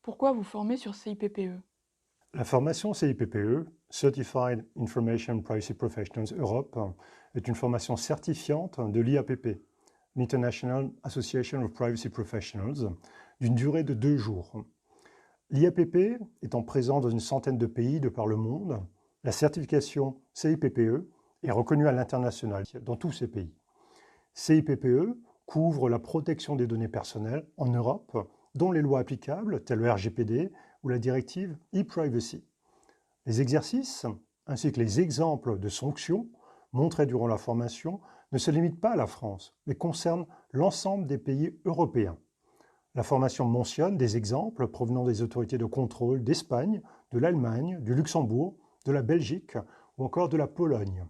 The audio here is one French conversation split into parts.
Pourquoi vous formez sur CIPPE? La formation CIPPE, Certified Information Privacy Professionals Europe, est une formation certifiante de l'IAPP, l'International Association of Privacy Professionals, d'une durée de 2 jours. L'IAPP étant présent dans une centaine de pays de par le monde, la certification CIPPE est reconnue à l'international dans tous ces pays. CIPPE couvre la protection des données personnelles en Europe, dont les lois applicables, telles le RGPD ou la directive e-privacy. Les exercices, ainsi que les exemples de sanctions montrés durant la formation, ne se limitent pas à la France, mais concernent l'ensemble des pays européens. La formation mentionne des exemples provenant des autorités de contrôle d'Espagne, de l'Allemagne, du Luxembourg, de la Belgique ou encore de la Pologne.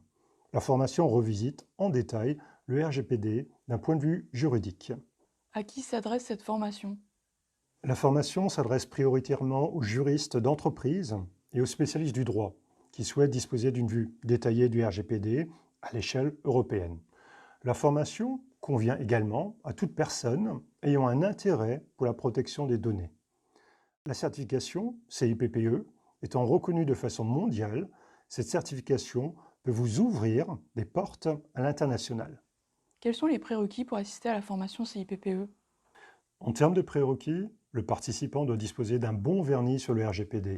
La formation revisite en détail le RGPD d'un point de vue juridique. À qui s'adresse cette formation? La formation s'adresse prioritairement aux juristes d'entreprise et aux spécialistes du droit qui souhaitent disposer d'une vue détaillée du RGPD à l'échelle européenne. La formation convient également à toute personne ayant un intérêt pour la protection des données. La certification CIPPE étant reconnue de façon mondiale, cette certification peut vous ouvrir des portes à l'international. Quels sont les prérequis pour assister à la formation CIPPE? En termes de prérequis, le participant doit disposer d'un bon vernis sur le RGPD.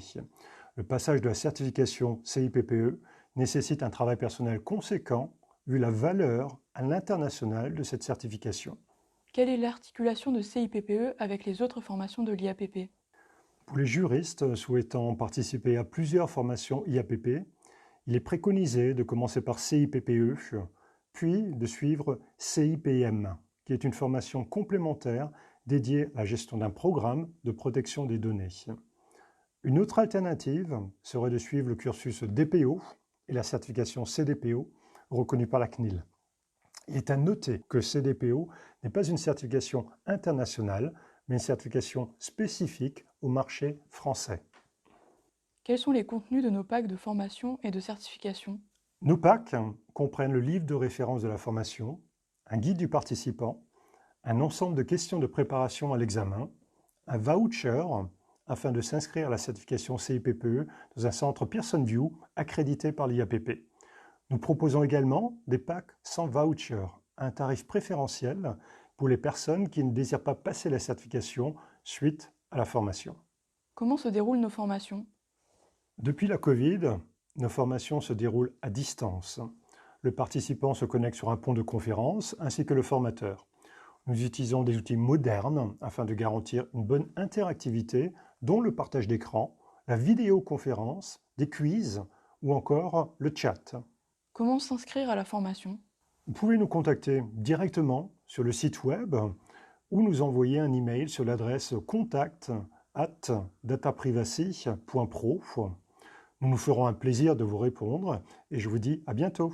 Le passage de la certification CIPPE nécessite un travail personnel conséquent vu la valeur à l'international de cette certification. Quelle est l'articulation de CIPPE avec les autres formations de l'IAPP? Pour les juristes souhaitant participer à plusieurs formations IAPP, il est préconisé de commencer par CIPPE, puis de suivre CIPM, qui est une formation complémentaire dédiée à la gestion d'un programme de protection des données. Une autre alternative serait de suivre le cursus DPO et la certification CDPO reconnue par la CNIL. Il est à noter que CDPO n'est pas une certification internationale, mais une certification spécifique au marché français. Quels sont les contenus de nos packs de formation et de certification? Nos packs comprennent le livre de référence de la formation, un guide du participant, un ensemble de questions de préparation à l'examen, un voucher afin de s'inscrire à la certification CIPPE dans un centre PearsonView accrédité par l'IAPP. Nous proposons également des packs sans voucher, un tarif préférentiel pour les personnes qui ne désirent pas passer la certification suite à la formation. Comment se déroulent nos formations? Depuis la Covid, nos formations se déroulent à distance. Le participant se connecte sur un pont de conférence ainsi que le formateur. Nous utilisons des outils modernes afin de garantir une bonne interactivité, dont le partage d'écran, la vidéoconférence, des quiz ou encore le chat. Comment s'inscrire à la formation? Vous pouvez nous contacter directement sur le site web ou nous envoyer un email sur l'adresse contact@dataprivacy.pro. Nous nous ferons un plaisir de vous répondre et je vous dis à bientôt.